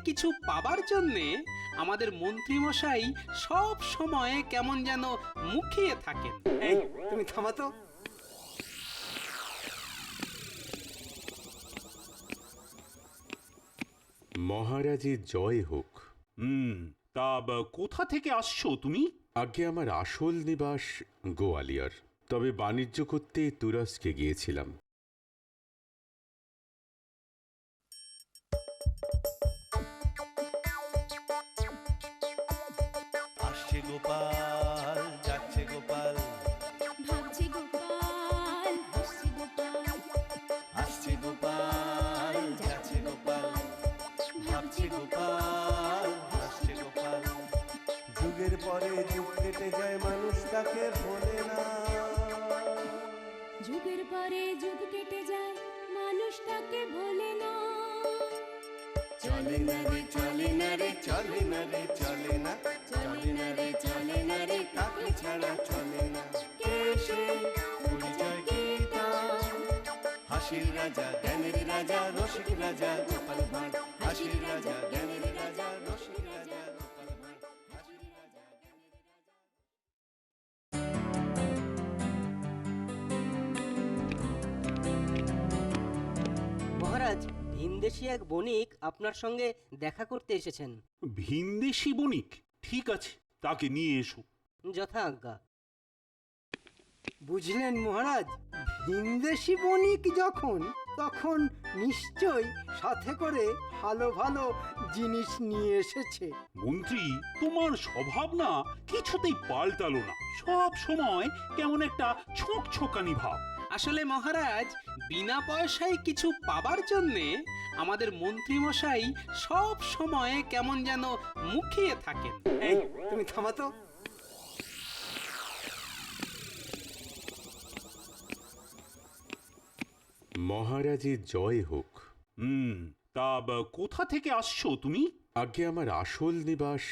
কিছু পাবার জন্যে আমাদের মন্ত্রীমশাই সব সময় কেমন যেন মুখিয়ে থাকেন। এই তুমি থামাতো। মহারাজের জয় হোক। তা কোথা থেকে আসছো তুমি? আগে আমার আসল নিবাস গোয়ালিয়র, তবে বাণিজ্য করতে তুরস্কে গিয়েছিলাম। আসছে গোপাল, যাচ্ছে গোপাল, ভাবছে গোপাল, হাসছে গোপাল, আসছে গোপাল, যাচ্ছে গোপাল, ভাবছে গোপাল, হাসছে গোপাল। যুগের পরে যুগ কেটে যায়, মানুষ তাকে ভোলে না। যুগের পরে যুগ কেটে যায়, মানুষ তাকে ভোলে না। চলে না রে, চলে না রে, চলে না রে, চলে না, চলে না রে, চলে না রে, তাকে ছাড়া চলে না। কে সে? পরিচয় কি তার? হাসির রাজা, জ্ঞানের রাজা, রসিক রাজা গোপাল ভাঁড়। হাসির রাজা, জ্ঞানের রাজা, রসিক রাজা গোপাল ভাঁড়। হাসির রাজা, জ্ঞানের রাজা। মহারাজ, ভিনদেশী এক বণিক আপনার সঙ্গে দেখা করতে এসেছেন। ভিনদেশী বণিক? ঠিক আছে, তাকে নিয়ে এসো। যথা আজ্ঞা। বুঝলেন মহারাজ, ভিনদেশী বণিক যখন তখন নিশ্চয়ই সাথে করে ভালো ভালো জিনিস নিয়ে এসেছে। মন্ত্রী, তোমার স্বভাব না কিছুতেই পাল্টালো না। সব সময় কেমন একটা ছোক ছোকানি ভাব। আসলে মহারাজ, বিনা পয়সায় কিছু পাবার জন্যে আমাদের মন্ত্রীমশাই সব সময় কেমন যেন মুখিয়ে থাকেন। এই তুমি থামাতো। মহারাজের জয় হোক। তা কোথা থেকে আসছো তুমি? আগে আমার আসল নিবাস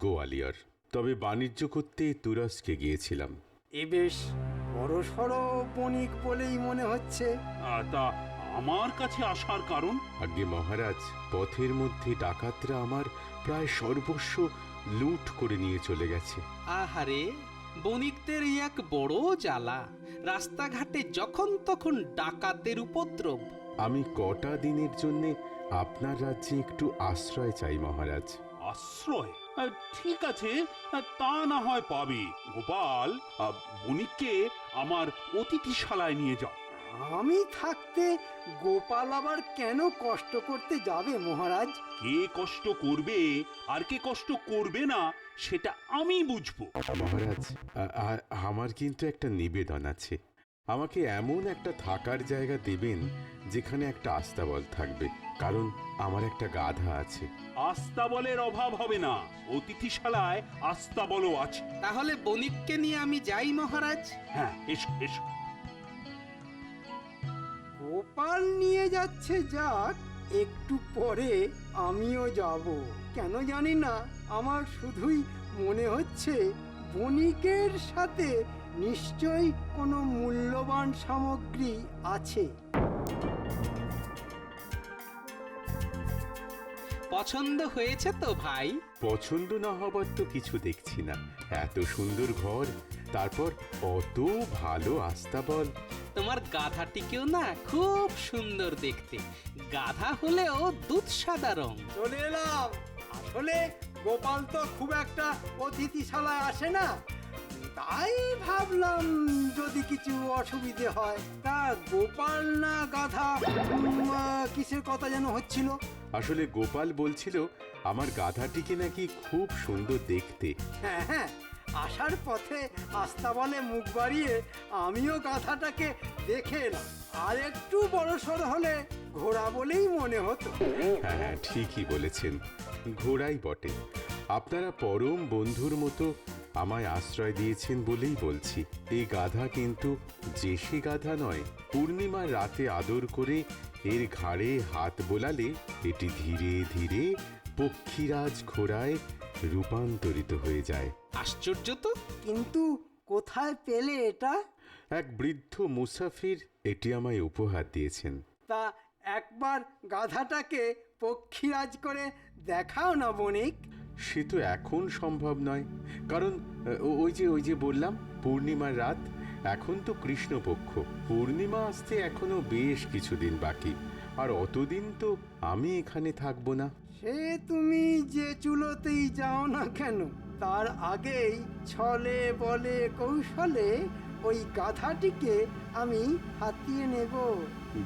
গোয়ালিয়র, তবে বাণিজ্য করতে তুরস্কে গিয়েছিলাম। এ বেশ বড় সড়ো বণিক বলেই মনে হচ্ছে। তা আমার কাছে আসার কারণ? আগে মহারাজ, পথের মধ্যে ডাকাতরা আমার প্রায় সর্বস্ব লুট করে নিয়ে চলে গেছে। আহারে, বণিকদের এই এক বড় জ্বালা। রাস্তাঘাটে যখন তখন ডাকাতের উপদ্রব। আমি কটা দিনের জন্যে আপনার রাজ্যে একটু আশ্রয় চাই মহারাজ। আশ্রয়? ঠিক আছে, তা না হয় পাবে। গোপাল, বণিককে আমার অতিথিশালায় নিয়ে যাও। আমি থাকতে গোপাল আবার কেন কষ্ট করতে যাবে মহারাজ? কে কষ্ট করবে আর কে কষ্ট করবে না সেটা আমি বুঝবো। মহারাজ, আমার কিন্তু একটা নিবেদন আছে। আমাকে এমন একটা থাকার জায়গা দেবেন যেখানে একটা আস্তাবল থাকবে, কারণ আমার একটা গাধা আছে। আস্তাবলের অভাব হবে না, অতিথিশালায় আস্তাবলও আছে। তাহলে বণিককে নিয়ে আমি যাই মহারাজ। হ্যাঁ, এসো এসো। গোপাল নিয়ে যাচ্ছে যাক, একটু পরে আমিও যাব। কেন জানি না, আমার শুধুই মনে হচ্ছে বণিকের সাথে নিশ্চয়ই কোনো মূল্যবান সামগ্রী আছে। পছন্দ হয়েছে তো ভাই? পছন্দ না হবার তো কিছু দেখছি না। এত সুন্দর ঘর, তারপর অত ভালো আস্তাবল। তোমার গাধাটিকেও না খুব সুন্দর দেখতে। গাধা হলেও দুধ সাদা রং। চলে এলাম। আসলে গোপাল তো খুব একটা অতিথিশালায় আসে না, তাই ভাবলাম যদি কিছু অসুবিধে হয়। তা গোপাল না গাধা, কিসের কথা যেন হচ্ছিল? আসলে গোপাল বলছিল আমার গাধাটিকে নাকি খুব সুন্দর দেখতে। হ্যাঁ হ্যাঁ, আসার পথে আস্তাবলে মুখ বাড়িয়ে আমিও গাধাটাকে দেখে এলাম। আর একটু বড়সড় হলে ঘোড়া বলেই মনে হতো। হ্যাঁ হ্যাঁ, ঠিকই বলেছেন, ঘোড়াই বটে। আপনারা পরম বন্ধুর মতো আমায় আশ্রয় দিয়েছেন বলেই বলছি। এই গাধা কিন্তু দেশি গাধা নয়। পূর্ণিমার রাতে আদর করে এর ঘাড়ে হাত বোলালে এটি ধীরে ধীরে পক্ষীরাজ ঘোড়ায় রূপান্তরিত হয়ে যায়। আশ্চর্য তো। কিন্তু কোথায় পেলে এটা? এক বৃদ্ধ মুসাফির এটি আমায় উপহার দিয়েছেন। তা একবার গাধাটাকে পক্ষীরাজ করে দেখাও না বণিক। সে তো এখন সম্ভব নয়, কারণ ওই যে বললাম পূর্ণিমার রাত। এখন তো কৃষ্ণপক্ষ, পূর্ণিমা আসতে এখনো বেশ কিছুদিন বাকি, আর অতদিন তো আমি এখানে থাকবো না। সে তুমি যে চুলোতেই যাও না কেন, তার আগেই ছলে বলে কৌশলে ওই গাধাটিকে আমি হাতিয়ে নেব।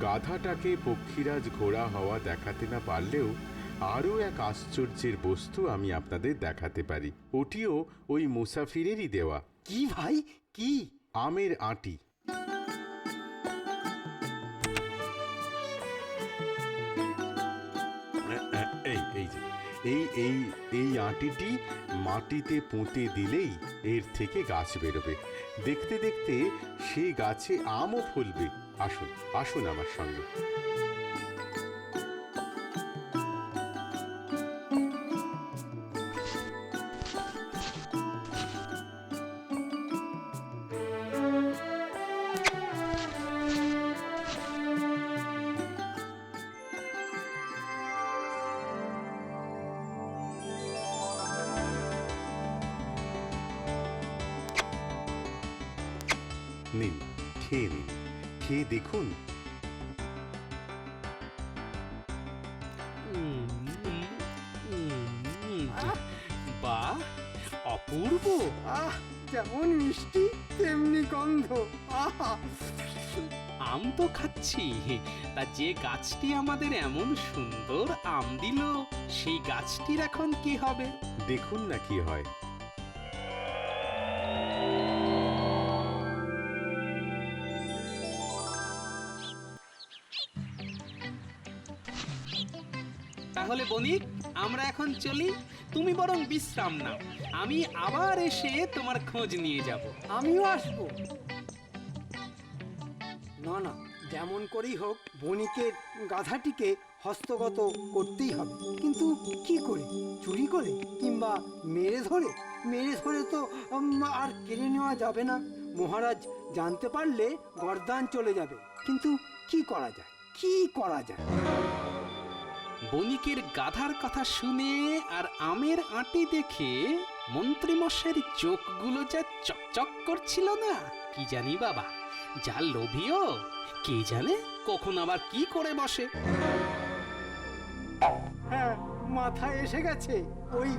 গাধাটাকে পক্ষীরাজ ঘোড়া হওয়া দেখাতে না পারলেও আরও এক আশ্চর্যের বস্তু আমি আপনাদের দেখাতে পারি। ওটিও ওই মুসাফিরেরই দেওয়া। কি ভাই, কি? আমের আঁটি। এই আঁটিটি মাটিতে পুঁতে দিলেই এর থেকে গাছ বেরোবে। দেখতে দেখতে সেই গাছে আমও ফলবে। আসুন আসুন আমার সঙ্গে। নিন, খেয়ে নিন, খেয়ে দেখুন। বাহ, অপূর্ব। আহ, যেমন মিষ্টি তেমনি গন্ধ। আহা! আম তো খাচ্ছি, তা যে গাছটি আমাদের এমন সুন্দর আম দিল, সেই গাছটির এখন কি হবে? দেখুন না কি হয়। তাহলে বণিক, আমরা এখন চলি। তুমি বরং বিশ্রাম নাও, আমি আবার এসে তোমার খোঁজ নিয়ে যাব। আমিও আসবো। না না, যেমন করেই হোক বণিকের গাধাটিকে হস্তগত করতেই হবে। কিন্তু কি করে? চুরি করে, কিংবা মেরে ধরে? মেরে ধরে তো আর কেড়ে নেওয়া যাবে না। মহারাজ জানতে পারলে গর্দান চলে যাবে। কিন্তু কি করা যায়, কি করা যায়? বণিকের গাধার কথা শুনে আর আমের আঁটি দেখে মন্ত্রীমশাইয়ের চোখগুলো যা চকচক করছিল না, কি জানি বাবা, যা লোভীও, কে জানে কখন আবার কি করে বসে। হ্যাঁ, মাথায় এসে গেছে। ওই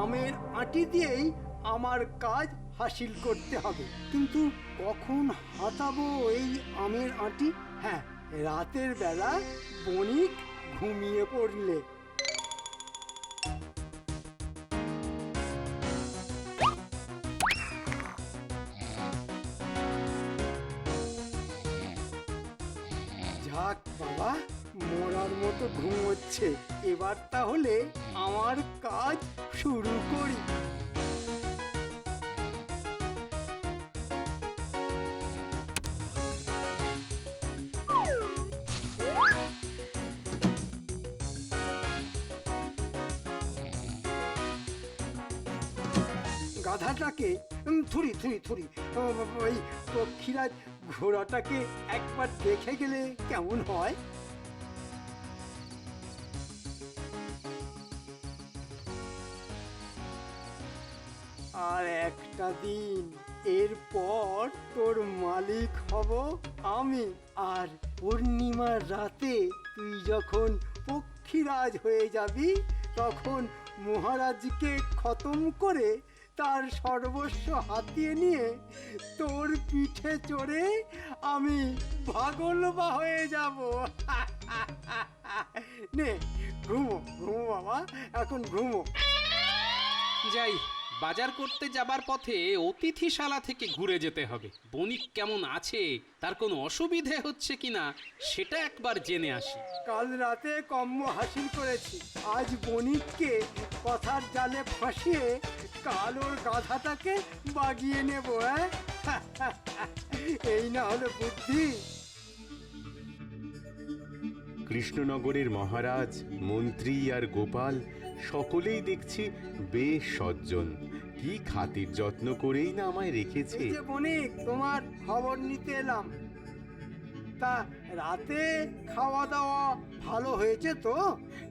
আমের আঁটি দিয়েই আমার কাজ হাসিল করতে হবে। কিন্তু কখন হাতাবো এই আমের আঁটি? হ্যাঁ, রাতের বেলা বণিক ঘুমিয়ে পড়লে। যাক বাবা, মরার মতো ঘুমোচ্ছে। এবার তাহলে আমার কাজ শুরু করি। গাধাটাকে থুরি থুরি থুরি, ওই পক্ষীরাজ ঘোড়াটাকে একবার দেখে গেলে কেমন হয়? আর একটা দিন, এরপর তোর মালিক হব আমি। আর পূর্ণিমার রাতে তুই যখন পক্ষীরাজ হয়ে যাবি, তখন মহারাজকে খতম করে তার সর্বস্ব হাতিয়ে নিয়ে তোর পিঠে চড়ে আমি ভাগলবা হয়ে যাব। নে, ঘুমো ঘুমো বাবা, এখন ঘুমো। যাই, বাজার করতে যাবার পথে অতিথিশালা থেকে ঘুরে যেতে হবে। বণিক কেমন আছে, তার কোনো অসুবিধে হচ্ছে কিনা সেটা একবার জেনে আসি। কাল রাতে কম্ম হাসিল করেছি, আজ বণিককে কথার জালে ফাঁসিয়ে কাল ওর গাধাটাকে বাগিয়ে নেব। এই না হলে বুদ্ধি। কৃষ্ণনগরের মহারাজ, মন্ত্রী আর গোপাল সকলেই দেখছি বেশ সজ্জন। কি খাতির যত্ন করেই না আমায় রেখেছে। এই যে বণিক, তোমার খবর নিতে এলাম। তা রাতে খাওয়া দাওয়া ভালো হয়েছে তো?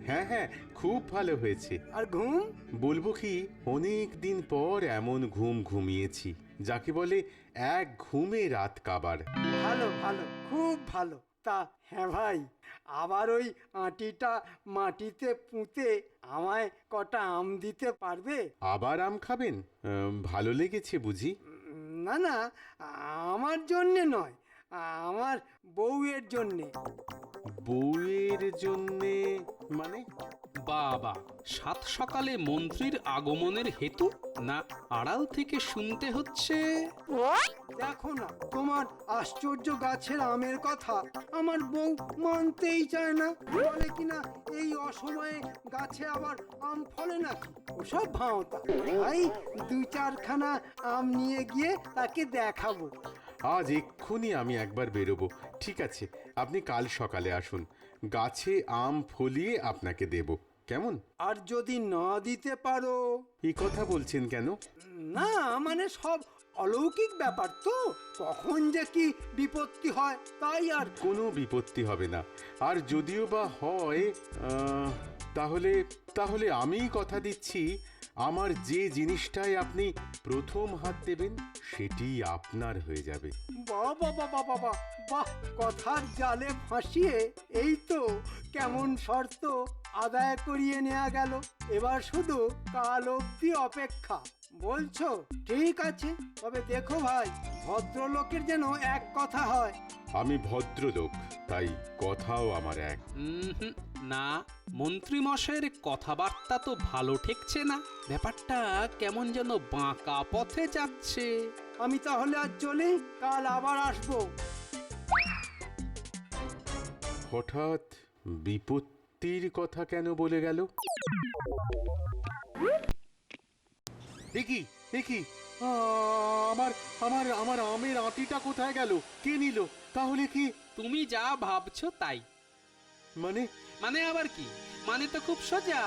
হ্যাঁ হ্যাঁ, খুব ভালো হয়েছে। আর ঘুম? বলবো কি, অনেক দিন পর এমন ঘুম ঘুমিয়েছি যাকে বলে এক ঘুমে রাত কাবার। ভালো ভালো, খুব ভালো। তা হ্যাঁ ভাই, আবার ওই আঁটিটা মাটিতে পুঁতে আমায় কটা আম দিতে পারবে? আবার আম খাবেন? ভালো লেগেছে বুঝি? না না, আমার জন্যে নয়, আমার বউয়ের জন্যে। বউয়ের জন্যে মানে? বাবা, সাত সকালে মন্ত্রীর আগমনের হেতু না আড়াল থেকে শুনতে হচ্ছে? দেখো না, তোমার আশ্চর্য গাছের আমের কথা আমার বউ মানতেই চায় না। বলে কিনা এই অসময়ে গাছে আবার আম ফলে নাকি, ওসব ভাঁওতা। তাই দু চারখানা আম নিয়ে গিয়ে তাকে দেখাবো। আজ এক্ষুনি আমি একবার বেরোবো। ঠিক আছে, আপনি কাল সকালে আসুন, গাছে আম ফলিয়ে আপনাকে দেব, কেমন? আর যদি না দিতে পারো? এই কথা বলছেন কেন? না মানে সব অলৌকিক ব্যাপার তো, কখন যে কি বিপত্তি হয় তাই আর। কোনো বিপত্তি হবে না, আর যদিও বা হয় তাহলে তাহলে আমিই কথা দিচ্ছি, আমার যে জিনিসটায় আপনি প্রথম হাত দেবেন সেটি আপনার হয়ে যাবে। বাহ বাহ বাহ বাহ বাহ বাহ, কথার জালে ফাঁসিয়ে এই তো কেমন শর্ত আদায় করিয়ে নেওয়া গেল। এবার শুধু কাল অবধি অপেক্ষা। বলছো ঠিক আছে, তবে দেখো ভাই, ভদ্রলোকের যেন এক কথা হয়। আমি ভদ্রলোক, তাই কথাও আমার এক। না, মন্ত্রী মশাইয়ের কথাবার্তা তো ভালো ঠেকছে না। ব্যাপারটা কেমন যেন বাঁকা পথে যাচ্ছে। আমি তাহলে আজ চলি, কাল আবার আসবো। হঠাৎ বিপত্তির কথা কেন বলে গেল? দেখি আমার আমার আমার আমের আটিটা কোথায় গেল? কে নিল? তাহলে কি? তুমি যা ভাবছো তাই। মানে? মানে আবার কি? মানে তো খুব সোজা।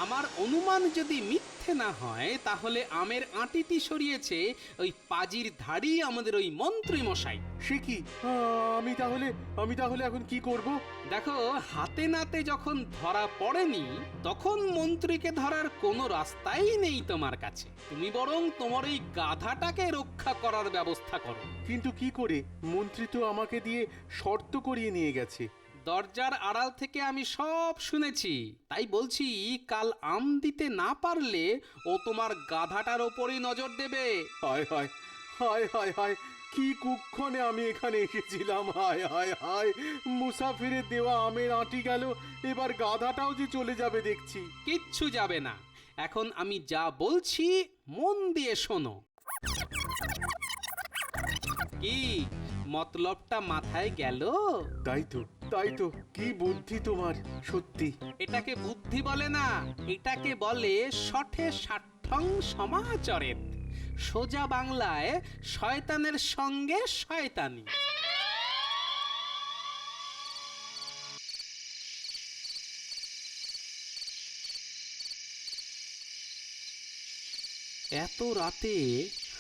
আমার অনুমান যদি মিথ্যে না হয়, তাহলে আমের আঁটিটি সরিয়েছে ওই পাজির ধাড়ি আমাদের ওই মন্ত্রী মশাই। সে কি? আমি তাহলে এখন কি করব? দেখো, হাতে নাতে যখন ধরা পড়েনি, তখন মন্ত্রীকে ধরার কোনো রাস্তাই নেই তোমার কাছে। তুমি বরং তোমার এই গাধাটাকে রক্ষা করার ব্যবস্থা করো। কিন্তু কি করে? মন্ত্রী তো আমাকে দিয়ে শর্ত করিয়ে নিয়ে গেছে। দরজার আড়াল থেকে আমি সব শুনেছি। তাই বলছি, কাল আম দিতে না পারলে ও তোমার গাধাটার ওপরই নজর দেবে। হায় হায় হায় হায় হায়, কি কুক্ষণে আমি এখানে এসেছিলাম! হায় হায় হায়, মুসাফিরের দেওয়া আমের আঁটি গেল, এবার গাধাটাও যে চলে যাবে দেখছি। কিচ্ছু যাবে না। এখন আমি যা বলছি মন দিয়ে শোনো। কি মতলবটা মাথায় গেল? তাই তো, কি বুদ্ধি তোমার, সত্যি। এটাকে বুদ্ধি বলে না, এটাকে বলে শঠে ষাট্ঠং সমাচরেত। সোজা বাংলায় শয়তানের সঙ্গে শয়তানি। এত রাতে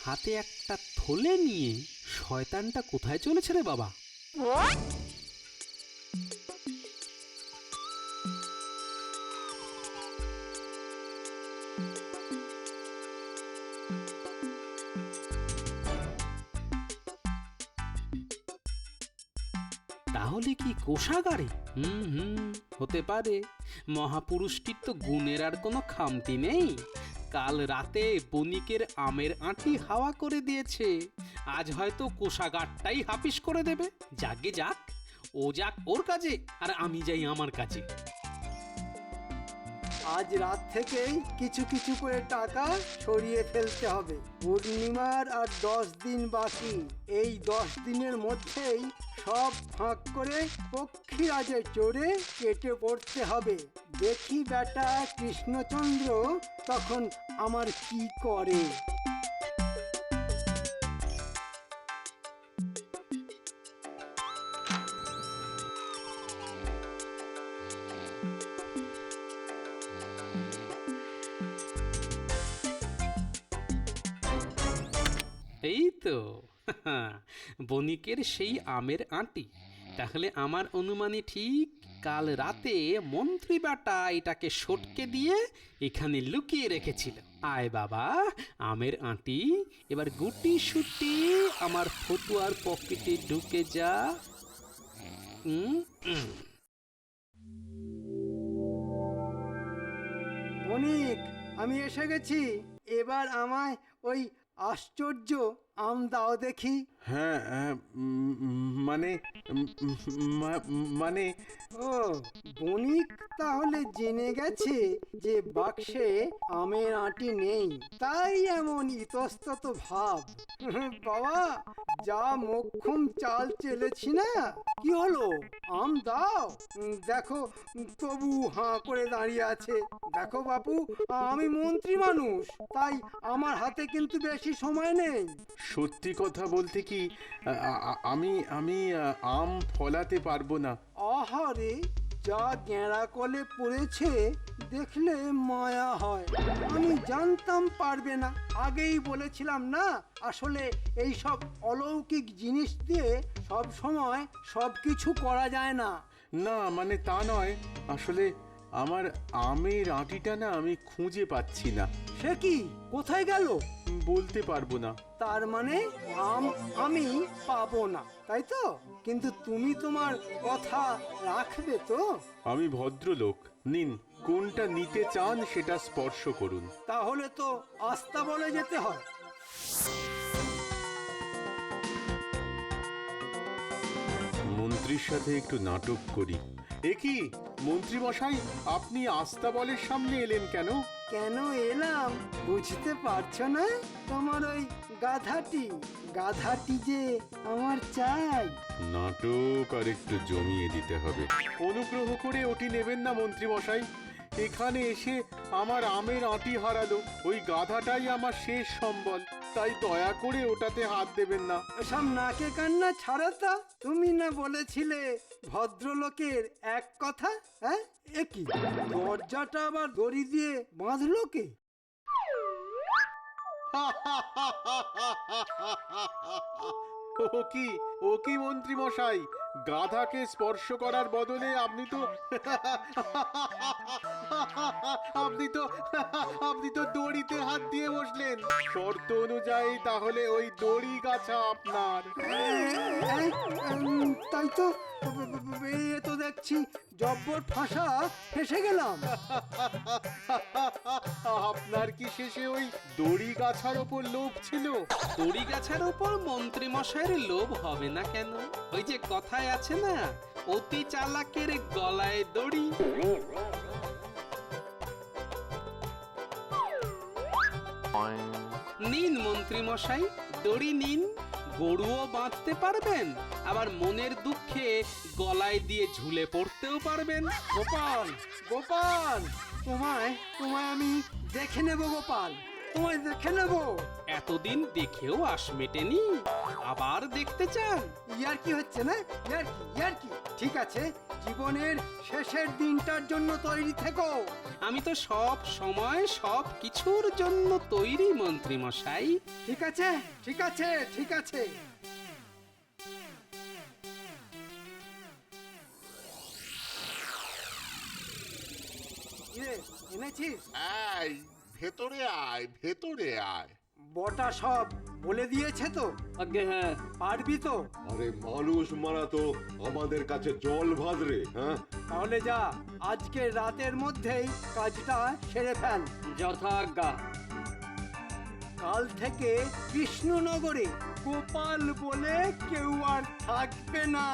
হাতে একটা থলে নিয়ে শয়তানটা কোথায় চলেছে রে বাবা? তাহলে কি কোষাগারে? হতে পারে। মহাপুরুষটির তো গুণের আর কোনো খামতি নেই। কাল রাতে বণিকের আমের আঁটি হাওয়া করে দিয়েছে, আজ হয়তো কোষাগারটাই হাপিস করে দেবে। যাকে যাক, ও যাক ওর কাজে, আর আমি যাই আমার কাজে। আজ রাত থেকেই কিছু কিছু করে টাকা সরিয়ে ফেলতে হবে। পূর্ণিমার আর 10 দিন বাকি। এই 10 দিনের মধ্যেই সব ফাঁক করে পক্ষীরাজে চড়ে কেটে পড়তে হবে। দেখি বেটা কৃষ্ণচন্দ্র তখন আমার কি করে। এই তো বণিকের সেই আমের আঁটি। তাহলে আমার অনুমানই ঠিক, কাল রাতে মন্ত্রী বেটা এটাকে সটকে দিয়ে এখানে লুকিয়ে রেখেছিল। আয় বাবা আমের আঁটি, এবার গুটি সুটি আমার ফতুয়ার পকেটে ঢুকে যা। বণিক, আমি এসে গেছি। এবার আমায় ওই আশ্চর্য আম দাও দেখি। হ্যাঁ মানে মানে ও, বণিক তাহলে জেনে গেছে যে বাক্সে আমের আঁটি নেই, তাই এমন ইতস্তত ভাব। বাবা, যা মোক্ষম চাল চেলেছি না, কি হলো? আম দাও। দেখো, তবু হাঁ করে দাঁড়িয়ে আছে। দেখো বাপু, আমি মন্ত্রী মানুষ, তাই আমার হাতে কিন্তু বেশি সময় নেই। সত্যি কথা বলতে কি, আমি আমি আম ফলাতে পারবো না। আহারে, যা গেঁড়া কলে পড়েছে দেখলে মায়া হয়। আমি জানতাম পারবে না, আগেই বলেছিলাম না। আসলে এই সব অলৌকিক জিনিস দিয়ে সব সময় সব কিছু করা যায় না। না মানে তা নয়, আসলে আমার আমের আঁটিটা না আমি খুঁজে পাচ্ছি না। সে কি, কোথায় গেল? বলতে পারবো না। তার মানে আম আমি পাবো না, তাই তো? কিন্তু তুমি তোমার কথা রাখবে তো? আমি ভদ্রলোক, নিন কোনটা নিতে চান সেটা স্পর্শ করুন। তাহলে তো আস্তা বলে যেতে হয়। মন্ত্রীর সাথে একটু নাটক করি। এ কি মন্ত্রী মশাই, আপনি আস্তাবলের সামনে এলেন কেন? কেন এলাম বুঝতে পারছো না? তোমার ওই গাধাটি যে আমার চাই। নাটক আর একটু জমিয়ে দিতে হবে। অনুগ্রহ করে ওটি নেবেন না মন্ত্রী মশাই। এখানে এসে আমার আমের আঁটি হারালো, ওই গাধাটাই আমার শেষ সম্বল, তাই দয়া করে ওটাতে হাত দেবেন না। সব নাকে কান্না ছাড়াতা। তুমি না বলেছিলে ভদ্রলোকের এক কথা? হ্যাঁ, এ কি, দরজাটা আবার দড়ি দিয়ে বাঁধলো কে? ও কি মন্ত্রী মশাই, গাধাকে স্পর্শ করার বদলে আপনি তো দড়িতে হাত দিয়ে বসলেন। শর্ত অনুযায়ী তাহলে ওই দড়ি গাছা আপনার। তাই তো, এ তো দেখছি জব্বর ফাঁসা ফেসে গেলাম। আপনার কি শেষে ওই দড়ি গাছার ওপর লোভ ছিল? দড়ি গাছের উপর মন্ত্রী মশাইয়ের লোভ হবে না কেন? ওই যে কথায় আছে না, অতি চালাকের গলায় দড়ি। নিন মন্ত্রী মশাই, দড়ি নিন। গরুও বাঁধতে পারবেন, আবার মনের দুঃখে গলায় দিয়ে ঝুলে পড়তেও পারবেন। গোপাল, গোপাল, তোমায় আমি দেখে নেব। গোপাল, তোমায় দেখে নেব। এতদিন দেখেও আশ মেটেনি, আবার দেখতে চান? ইয়ার কি হচ্ছে না? ইয়ার কি? ঠিক আছে, জীবনের শেষের দিনটার জন্য তৈরি থেকো। আমি তো সব সময় সব কিছুর জন্য তৈরি মন্ত্রী মশাই। ঠিক আছে, ঠিক আছে, ঠিক আছে। এনেছিস? এই ভেতরে আয়, ভেতরে আয়। বটা সব বলে দিয়েছে তো? আগে হ্যাঁ। পারবি তো? আরে মানুষ মারা তো আমাদের কাছে জল ভাত রে। হ্যাঁ, তাহলে যা, আজকে রাতের মধ্যেই কাজটা সেরে ফেল। যথাজ্ঞা। কাল থেকে কৃষ্ণনগরে গোপাল বলে কেউ আর থাকবে না।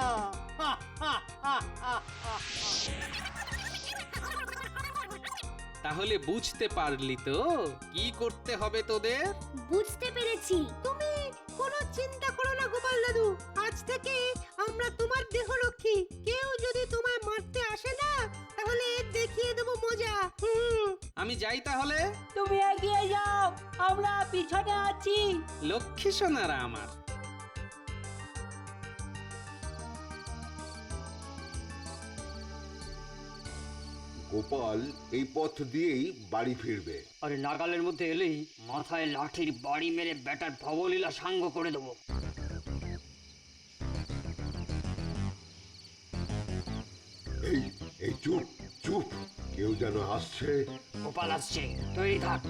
তাহলে বুঝতে পারলি তো কি করতে হবে তোদের? বুঝতে পেরেছি। তুমি কোনো চিন্তা করো না গোপাল দাদু, আজ থেকে আমরা তোমার দেহরক্ষী। কেউ যদি তোমায় মারতে আসে না, তাহলে দেখিয়ে দেবো মজা। আমি যাই তাহলে। তুমি এগিয়ে যাও, আমরা পিছনে আছি। লক্ষ্মী সোনারা আমার। গোপাল এই পথ দিয়েই বাড়ি ফিরবে। আরে নাগালের মধ্যে এলেই মাথায় লাঠির বাড়ি মেরে ব্যাটার ভবলীলা সাঙ্গ করে দেবো। এই এই চুপ চুপ, কেউ যেন আসছে। গোপাল আসছে, তৈরি থাক।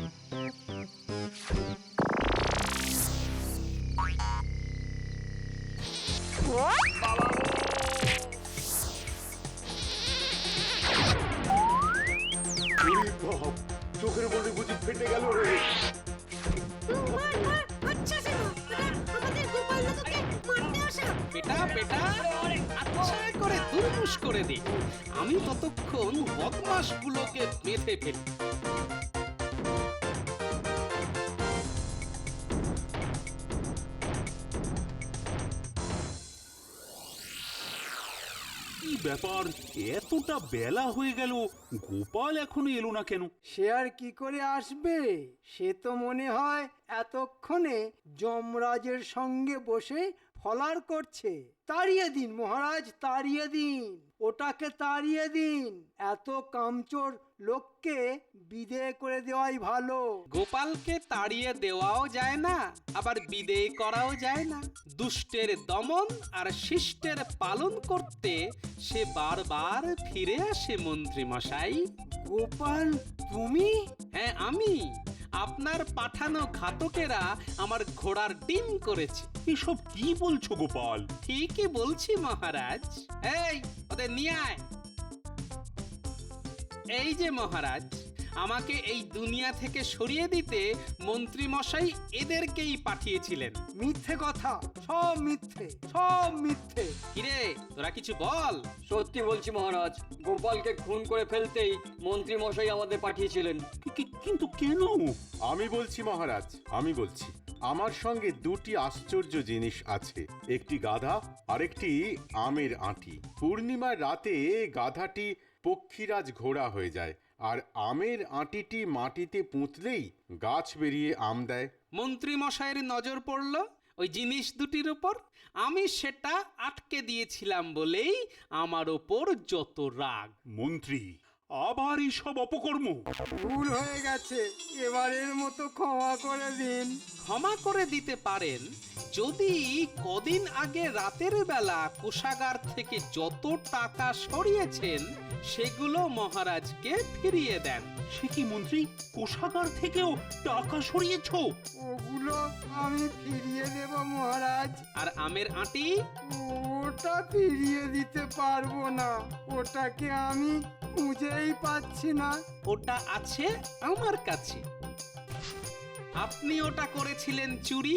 ওরে বাপ, চোখের মধ্যে বুঝি ফেটে গেল রে। আচ্ছা শোনো, আমাদের গোপাল দাদুকে মারতে আসা। পেটা পেটা আচ্ছা করে দুরমুশ করে দে, আমি ততক্ষণ বদমাশগুলোকে বেঁধে ফেলি। কি ব্যাপার, এতটা বেলা হয়ে গেল, গোপাল এখনো এলো না কেন? সে আর কি করে আসবে? সে তো মনে হয় এতক্ষণে যমরাজের সঙ্গে বসে ফলার করছে। তাড়িয়ে দিন মহারাজ, তাড়িয়ে দিন, ওটাকে তাড়িয়ে দিন। এত কামচোর লোককে বিদেয় করে দেওয়াই ভালো। গোপালকে তাড়িয়ে দেওয়াও যায় না, আবার বিদেয় করাও যায় না। দুষ্টের দমন আর শিষ্টের পালন করতে সে বারবার ফিরে আসে মন্ত্রী মশাই। গোপাল, তুমি? হ্যাঁ আমি। আপনার পাঠানো ঘাতকেরা আমার ঘোড়ার ডিম করেছে। এসব কি বলছো গোপাল? ঠিকই বলছি মহারাজ। এই ওদের নিয়ে আয়। এই যে মহারাজ, আমাকে এই দুনিয়া থেকে সরিয়ে দিতে মন্ত্রী মশাই এদেরকেই পাঠিয়েছিলেন। মিথ্যে কথা, সব মিথ্যে, সব মিথ্যে। কিরে তোরা কিছু বল। সত্যি বলছি মহারাজ, গোপালকে খুন করে ফেলতেই মন্ত্রী মশাই আমাদের পাঠিয়েছিলেন। কিন্তু কেন? আমি বলছি মহারাজ, আমি বলছি। আমার সঙ্গে দুটি আশ্চর্য জিনিস আছে, একটি গাধা আর একটি আমের আঁটি। পূর্ণিমার রাতে গাধাটি পক্ষীরাজ ঘোড়া হয়ে যায়, আর আমের আঁটিটি মাটিতে পুঁতলেই গাছ বেরিয়ে আম দেয়। মন্ত্রী মশাইয়ের নজর পড়ল ওই জিনিস দুটির উপর। আমি সেটা আটকে দিয়েছিলাম বলেই আমার ওপর যত রাগ। মন্ত্রী, আবার এইসব অপকর্ম? ভুল হয়ে গেছে, এবারের মতো ক্ষমা করে দিন। ক্ষমা করে দিতে পারেন যদি কদিন আগে রাতের বেলা কোষাগার থেকে যত টাকা সরিয়েছেন সেগুলো মহারাজকে ফিরিয়ে দেন। সে কি মন্ত্রী, কোষাগার থেকেও টাকা সরিয়েছো? ওগুলো আমি ফিরিয়ে দেব মহারাজ। আর আমের আঁটি? ওটা ফিরিয়ে দিতে পারবো না, ওটাকে আমি খুঁজেই পাচ্ছি না। ওটা আছে আমার কাছে। আপনি ওটা করেছিলেন চুরি,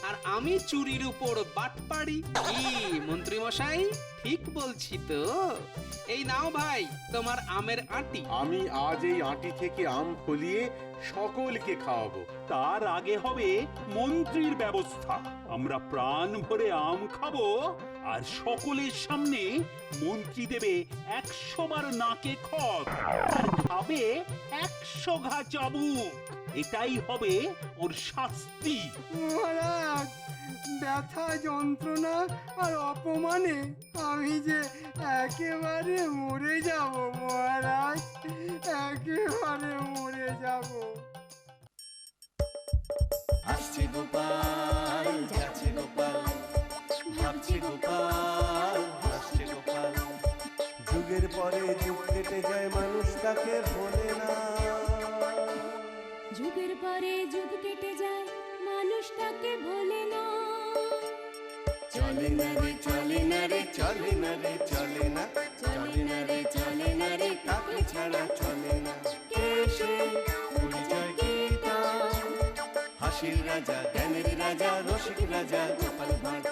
আর আমি চুরির উপর বাটপাড়ি। কি মন্ত্রী মশাই, ঠিক বলছি তো? এই নাও ভাই তোমার আমের আঁটি। আমি আজ এই আঁটি থেকে আম ফলিয়ে সকলকে খাওয়াবো। তার আগে হবে মন্ত্রীর ব্যবস্থা। আমরা প্রাণ ভরে আম খাবো, আর সকলের সামনে মন্ত্রী দেবে 100 বার নাকে খত, আর খাবে 100 ঘা চাবুক। এটাই হবে ওর শাস্তি। মহারাজ, ব্যথা, যন্ত্রণা আর অপমানে আমি যে একেবারে মরে যাব মহারাজ, একেবারে মরে যাব। আসছে গোপাল, যাচ্ছে গোপাল, ভাবছে গোপাল, হাসছে গোপাল। যুগের পরে যুগ কেটে যায়, মানুষ তাকে ভোলে না। যুগের পরে যুগ কেটে যায়, মানুষ তাকে ভোলে না। চলে না রে, চলে না রে, চলে না রে, চলে না, চলে না রে, চলে না রে, কাকে ছাড়া চলে না। কে সে পরিচয় কি তার? হাসির রাজা, জ্ঞানের রাজা, রসিক রাজা গোপাল ভাঁড়।